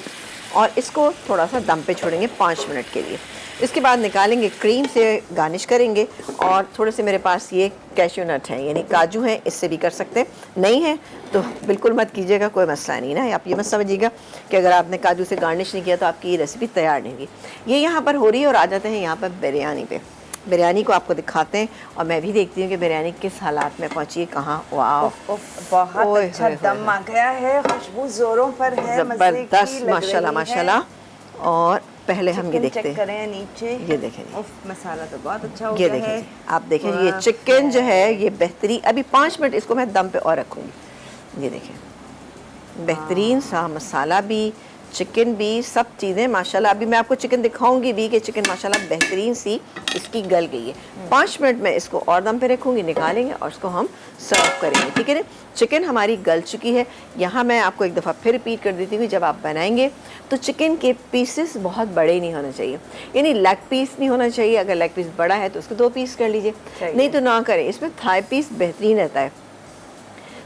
और इसको थोड़ा सा दम पे छोड़ेंगे 5 मिनट के लिए। इसके बाद निकालेंगे, क्रीम से गार्निश करेंगे, और थोड़े से मेरे पास ये कैश्यू नट हैं यानी काजू हैं, इससे भी कर सकते हैं। नहीं है तो बिल्कुल मत कीजिएगा, कोई मसला नहीं ना। आप ये मत समझिएगा कि अगर आपने काजू से गार्निश नहीं किया तो आपकी ये रेसिपी तैयार नहीं हुई। ये यहाँ पर हो रही है। और आ जाते हैं यहाँ पर बिरयानी पे। बिरयानी को आपको दिखाते हैं और मैं भी देखती हूँ कि बिरयानी किस हालात में पहुँची है, कहाँ। वाह बहुत अच्छा दम आ गया है, खुशबू जोरों पर है, ज़बरदस्त माशाल्लाह माशाल्लाह। और पहले हम ये देखते हैं नीचे, ये देखें मसाला तो बहुत अच्छा हो ये गया है। आप देखें ये चिकन जो है ये बेहतरीन। अभी 5 मिनट इसको मैं दम पे और रखूँगी। ये देखें बेहतरीन सा मसाला भी, चिकन भी, सब चीज़ें माशाल्लाह। अभी मैं आपको चिकन दिखाऊंगी भी कि चिकन माशाल्लाह बेहतरीन सी इसकी गल गई है। 5 मिनट में इसको और दम पे रखूँगी, निकालेंगे और इसको हम सर्व करेंगे, ठीक है ना। चिकन हमारी गल चुकी है। यहाँ मैं आपको एक दफ़ा फिर रिपीट कर देती हूँ, जब आप बनाएंगे तो चिकन के पीसेस बहुत बड़े नहीं होने चाहिए, यानी लेग पीस नहीं होना चाहिए। अगर लेग पीस बड़ा है तो उसको 2 पीस कर लीजिए, नहीं तो ना करें। इसमें थाई पीस बेहतरीन रहता है।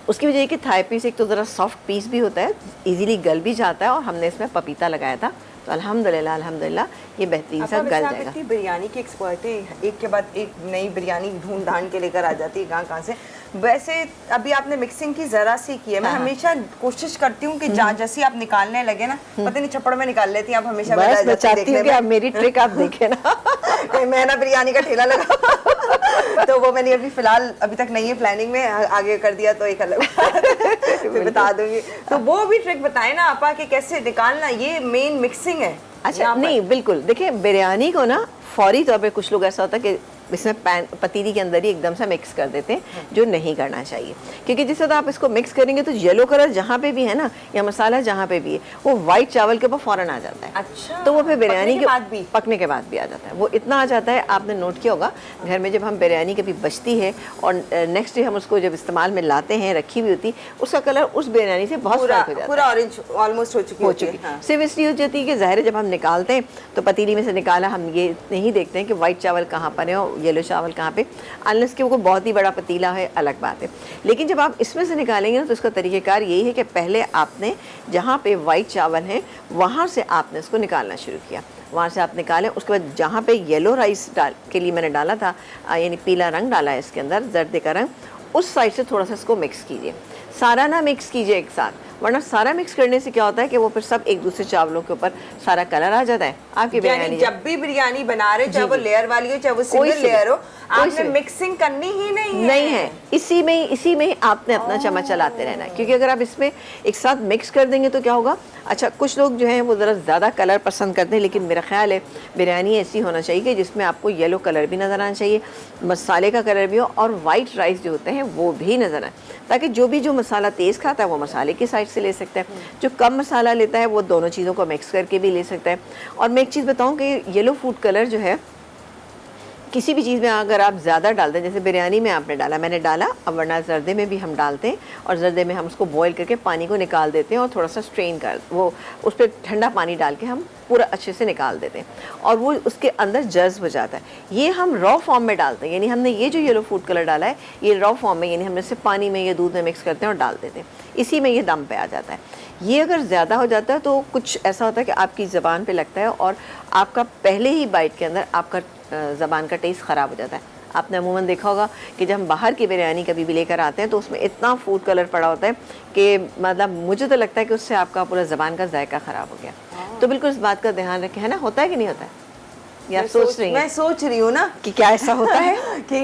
उसकी वजह कि थाई पीस एक तो ज़रा सॉफ्ट पीस भी होता है, इजीली गल भी जाता है, और हमने इसमें पपीता लगाया था तो अल्हम्दुलिल्लाह अल्हम्दुलिल्लाह ये बेहतरीन सा गल जाएगा। बिरयानी की एक्सपर्ट है, एक के बाद एक नई बिरयानी ढूंढ ढांड के लेकर आ जाती है कहाँ से। वैसे अभी आपने मिक्सिंग की ज़रा सी की है। मैं हमेशा कोशिश करती हूँ कि जैसे आप निकालने लगे ना, पता नहीं छप्पड़ में निकाल लेती हैं आप हमेशा। बस मैं चाहती हूँ कि आप मेरी ट्रिक आप देखें ना। मैं ना बिरयानी का ठेला लगा तो वो मैंने अभी फिलहाल अभी तक नहीं है, प्लानिंग में, आगे कर दिया तो एक अलग फिर बता दूंगी। तो वो भी ट्रिक बताएं ना आपा कि कैसे निकालना, ये मेन मिक्सिंग है। अच्छा नहीं बिल्कुल, देखिए बिरयानी को ना फौरी तौर पे कुछ लोग ऐसा होता है कि इसमें पतीली के अंदर ही एकदम से मिक्स कर देते हैं, जो नहीं करना चाहिए। क्योंकि जिस तरह आप इसको मिक्स करेंगे तो येलो कलर जहाँ पे भी है ना, या मसाला जहाँ पे भी है, वो वाइट चावल के ऊपर फ़ौरन आ जाता है। अच्छा, तो वो फिर बिरयानी के बाद भी पकने के बाद भी आ जाता है। वो इतना आ जाता है, आपने नोट किया होगा घर में जब हम बिरयानी कभी बचती है और नेक्स्ट डे हम उसको जब इस्तेमाल में लाते हैं, रखी हुई होती, उसका कलर उस बिरयानी से बहुत फर्क हो जाता है। पूरा ऑरेंज ऑलमोस्ट हो चुकी सिर्फ इसलिए हो जाती है कि ज़ाहिर है जब हम निकालते हैं तो पतीली में से निकाला, हम ये नहीं देखते हैं कि वाइट चावल कहाँ पर है और येलो चावल कहाँ पे, अनलेस कि वो कोई बहुत ही बड़ा पतीला है, अलग बात है। लेकिन जब आप इसमें से निकालेंगे ना तो इसका तरीक़ेकार यही है कि पहले आपने जहाँ पे वाइट चावल है वहाँ से आपने इसको निकालना शुरू किया, वहाँ से आप निकालें। उसके बाद जहाँ पे येलो राइस के लिए मैंने डाला था, यानी पीला रंग डाला है इसके अंदर, जर्दे का रंग, उस साइड से थोड़ा सा इसको मिक्स कीजिए। सारा ना मिक्स कीजिए एक साथ, वरना सारा मिक्स करने से क्या होता है कि वो फिर सब एक दूसरे चावलों के ऊपर सारा कलर आ जाता है आपकी बिरयानी। जब भी बिरयानी बना रहे, चाहे वो लेयर वाली हो चाहे वो सिंगल लेयर हो, आपने मिक्सिंग करनी ही नहीं है। इसी में ही आपने अपना चम्मच चलाते रहना है, क्योंकि अगर आप इसमें एक साथ मिक्स कर देंगे तो क्या होगा, अच्छा कुछ लोग जो हैं वो ज़रा ज़्यादा कलर पसंद करते हैं, लेकिन मेरा ख्याल है बिरयानी ऐसी होना चाहिए कि जिसमें आपको येलो कलर भी नज़र आना चाहिए, मसाले का कलर भी हो, और वाइट राइस जो होते हैं वो भी नज़र आए, ताकि जो मसाला तेज़ खाता है वो मसाले की साइड से ले सकता है, जो कम मसाला लेता है वो दोनों चीज़ों को मिक्स करके भी ले सकता है। और मैं एक चीज़ बताऊँ कि येलो फूड कलर जो है किसी भी चीज़ में अगर आप ज़्यादा डालते हैं, जैसे बिरयानी में आपने डाला, मैंने डाला, अब वरना ज़र्दे में भी हम डालते हैं, और ज़र्दे में हम उसको बॉईल करके पानी को निकाल देते हैं और थोड़ा सा स्ट्रेन कर वो उस पर ठंडा पानी डाल के हम पूरा अच्छे से निकाल देते हैं और वो उसके अंदर जज्ब हो जाता है। ये हम रॉ फॉर्म में डालते हैं, यानी हमने ये जो येलो फूड कलर डाला है ये रॉ फॉर्म में, यानी हमने इसे पानी में या दूध में मिक्स करते हैं और डाल देते हैं, इसी में ये दम पे आ जाता है। ये अगर ज़्यादा हो जाता है तो कुछ ऐसा होता है कि आपकी ज़बान पे लगता है और आपका पहले ही बाइट के अंदर आपका ज़बान का टेस्ट ख़राब हो जाता है। आपने अमूमन देखा होगा कि जब हम बाहर की बिरयानी कभी भी लेकर आते हैं तो उसमें इतना फूड कलर पड़ा होता है कि मतलब मुझे तो लगता है कि उससे आपका पूरा ज़बान का जायका ख़राब हो गया। तो बिल्कुल इस बात का ध्यान रखें, है ना, होता है कि नहीं होता है? या सोच रही हैं? मैं सोच रही हूँ ना कि क्या ऐसा होता है कि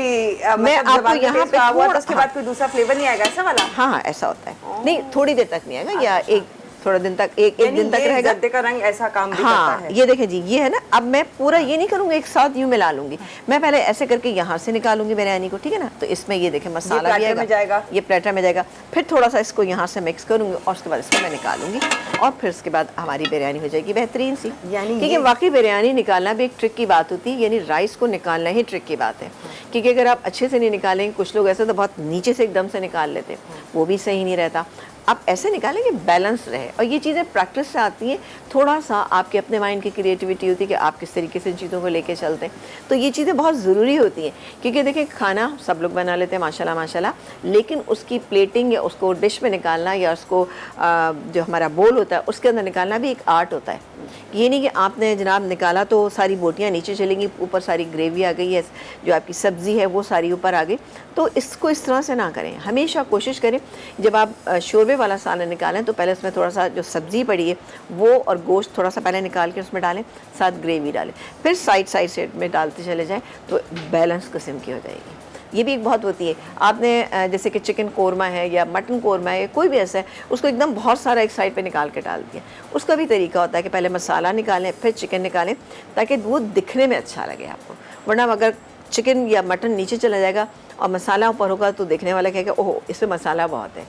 मैं आपको यहाँ पे हुआ तो उसके बाद कोई दूसरा फ्लेवर नहीं आएगा, ऐसा वाला? हाँ ऐसा होता है। नहीं, थोड़ी देर तक नहीं आएगा, या एक थोड़ा दिन तक एक दिन तक रहेगा। जर्दे का रंग ऐसा काम भी हाँ, करता है। ये देखें जी, ये है ना, अब मैं पूरा ये नहीं करूँगी एक साथ यूँ मिला लूँगी, मैं पहले ऐसे करके यहाँ से निकालूंगी बिरयानी को, ठीक है ना, तो इसमें ये देखें मसाला भी आएगा, ये प्लेटर में जाएगा, फिर थोड़ा सा इसको यहाँ से मिक्स करूँगी और उसके बाद इसको मैं निकालूंगी और फिर उसके बाद हमारी बिरयानी हो जाएगी बेहतरीन सी। क्योंकि वाकई बिरयानी निकालना भी एक ट्रिक की बात होती है, यानी राइस को निकालना ही ट्रिक की बात है, क्योंकि अगर आप अच्छे से नहीं निकालेंगे, कुछ लोग ऐसे तो बहुत नीचे से एकदम से निकाल लेते हैं, वो भी सही नहीं रहता। आप ऐसे निकालें कि बैलेंस रहे, और ये चीज़ें प्रैक्टिस से आती हैं, थोड़ा सा आपके अपने माइंड की क्रिएटिविटी होती है कि आप किस तरीके से इन चीज़ों को लेके चलते हैं, तो ये चीज़ें बहुत ज़रूरी होती हैं। क्योंकि देखिए खाना सब लोग बना लेते हैं माशाल्लाह माशाल्लाह, लेकिन उसकी प्लेटिंग या उसको डिश में निकालना या उसको जो हमारा बोल होता है उसके अंदर निकालना भी एक आर्ट होता है। ये नहीं कि आपने जनाब निकाला तो सारी बोटियाँ नीचे चलेंगी, ऊपर सारी ग्रेवी आ गई है, जो आपकी सब्ज़ी है वो सारी ऊपर आ गई, तो इसको इस तरह से ना करें। हमेशा कोशिश करें जब आप शोरबे वाला सालन निकालें तो पहले उसमें थोड़ा सा जो सब्ज़ी पड़ी है वो और गोश्त थोड़ा सा पहले निकाल के उसमें डालें, साथ ग्रेवी डालें, फिर साइड से में डालते चले जाएं, तो बैलेंस किस्म की हो जाएगी। ये भी एक बहुत होती है, आपने जैसे कि चिकन कोरमा है या मटन कोरमा है, कोई भी ऐसा है, उसको एकदम बहुत सारा एक साइड पे निकाल के डाल दिया, उसका भी तरीका होता है कि पहले मसाला निकालें फिर चिकन निकालें, ताकि वो दिखने में अच्छा लगे आपको। वरना अगर चिकन या मटन नीचे चला जाएगा और मसाला ऊपर होगा तो देखने वाला कहेगा ओह इसमें मसाला बहुत है,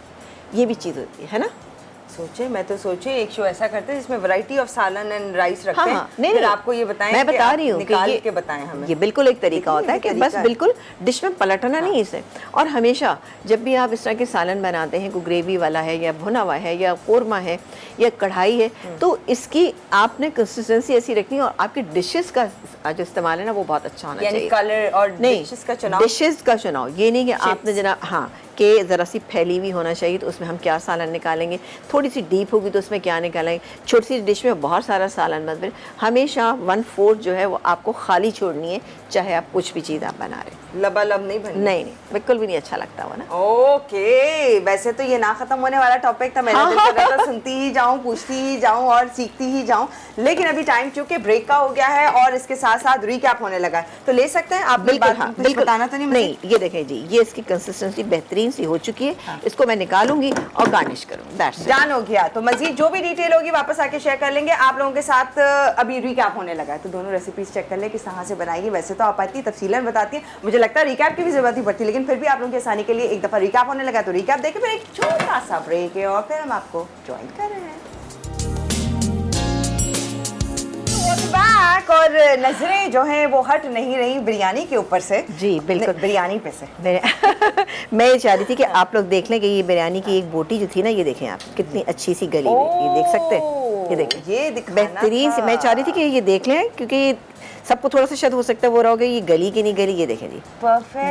ये भी चीज़ होती है ना। सोचे, मैं तो सोचे एक शो ऐसा करते हैं जिसमें वैरायटी ऑफ सालन एंड राइस रखते हैं। हाँ, नहीं, फिर आपको ये बताएं, मैं बता रही हूँ निकाल कि के बताएं हमें। ये बिल्कुल एक तरीका होता है कि बस बिल्कुल डिश में पलटना नहीं इसे। और हमेशा जब भी आप इस तरह के सालन बनाते हैं, कोई ग्रेवी वाला है या भुना हुआ है या कोरमा है या कढ़ाई है, तो इसकी आपने कंसिस्टेंसी ऐसी रखनी है और आपकी डिशेस का जो इस्तेमाल है ना वो बहुत अच्छा होना चाहिए। कलर और डिशेस का चुनाव, डिशेस का चुनाव, ये नहीं कि आपने जनाब हाँ कि ज़रा सी फैली हुई होना चाहिए तो उसमें हम क्या सालन निकालेंगे, थोड़ी सी डीप होगी तो उसमें क्या निकालेंगे, छोटी सी डिश में बहुत सारा सालन मत बने। हमेशा 1/4 जो है वो आपको खाली छोड़नी है, चाहे आप कुछ भी चीज़ आप बना रहे। लबालब नहीं बननी, नहीं बिल्कुल भी नहीं अच्छा लगता हुआ ना। ओके, वैसे तो ये ना खत्म होने वाला टॉपिक था, मैंने दिल कर रहा था सुनती ही जाऊं, पूछती ही जाऊं और सीखती ही जाऊं, लेकिन अभी टाइम चूंकि ब्रेक का हो गया है और इसके साथ साथ रिकैप होने लगा है, तो ले सकते हैं आप। बिल्कुल हाँ, बिल्कुल बताना तो नहीं, ये देखें जी, ये इसकी कंसिस्टेंसी बेहतरीन सी हो चुकी है। हाँ। इसको मैं निकालूंगी और गार्निश करूंगी, डन हो गया। तो मजीद जो भी डिटेल होगी वापस आके शेयर कर लेंगे आप लोगों के साथ। अभी रिकैप होने लगा है तो दोनों रेसिपीज चेक कर ले किस तरह से बनाएगी। वैसे तो आप आती तफसीलन बताती है, मुझे लगता है रिकैप की भी जरूरत ही पड़ती है, लेकिन फिर भी आप लोगों की आसानी के लिए एक दफा रिकैप होने लगा तो रिकैप देखें, फिर एक छोटा सा ब्रेक है और फिर हम आपको ज्वाइन कर रहे हैं। बैक और नजरें जो हैं वो हट नहीं रही बिरयानी के ऊपर से। जी बिल्कुल, बिरयानी पे से मैं ये चाह रही थी कि आप लोग देख लें कि ये बिरयानी की एक बोटी जो थी ना, ये देखें आप कितनी अच्छी सी गली हुई, ये देख सकते हैं, ये देखें, ये बेहतरीन सी। मैं चाह रही थी कि ये देख लें क्योंकि सबको थोड़ा सा शायद हो सकता है वो रहोगे ये गली की नहीं गली, ये देखें जी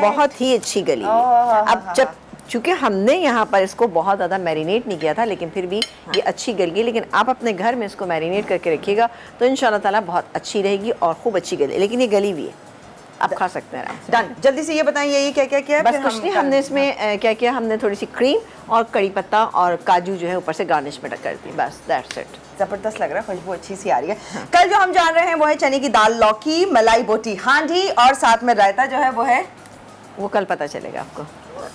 बहुत ही अच्छी गली है। अब जब चूँकि हमने यहाँ पर इसको बहुत ज़्यादा मैरिनेट नहीं किया था, लेकिन फिर भी ये अच्छी गल गई, लेकिन आप अपने घर में इसको मैरिनेट करके रखिएगा तो इंशाल्लाह ताला बहुत अच्छी रहेगी और खूब अच्छी गली, लेकिन ये गली भी है। आप खा सकते हैं आराम से। डन। जल्दी से ये बताइए ये क्या क्या किया है? बस फिर कुछ हम नहीं, हमने इसमें क्या किया, हमने थोड़ी सी क्रीम और कड़ी पत्ता और काजू जो है ऊपर से गार्निश में कर दी, बस दैट्स इट। जबरदस्त लग रहा है, खुशबू अच्छी सी आ रही है। कल जो हम जान रहे हैं वो है चने की दाल, लौकी, मलाई बोटी हांडी और साथ में रायता जो है वो है, वो कल पता चलेगा आपको।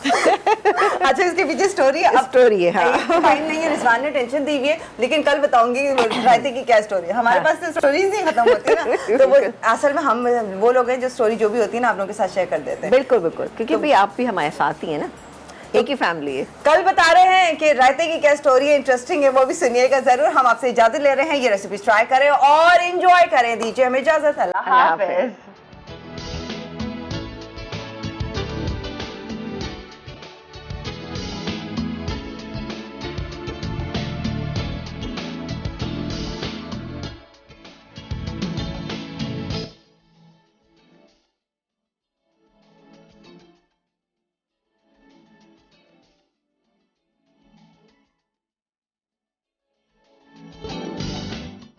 अच्छा इसके पीछे स्टोरी है? स्टोरी है, हाँ। नहीं है, रिजवान ने टेंशन दी हुई है, लेकिन कल बताऊंगी रायते की क्या स्टोरी है। हमारे पास तो स्टोरीज नहीं खत्म होती ना, तो वो असल में हम वो लोग हैं जो स्टोरी जो भी होती है ना आप लोगों के साथ शेयर कर देते हैं। बिल्कुल बिल्कुल, क्योंकि भाई आप भी हमारे साथ ही है ना, एक ही फैमिली है। कल बता रहे हैं कि रायते की क्या स्टोरी है, इंटरेस्टिंग है, वो भी सुनिएगा जरूर। हम आपसे इजाजत ले रहे हैं, ये रेसिपी ट्राई करें और एंजॉय करें। दीजिए हमें इजाजत, अल्लाह हाफिज।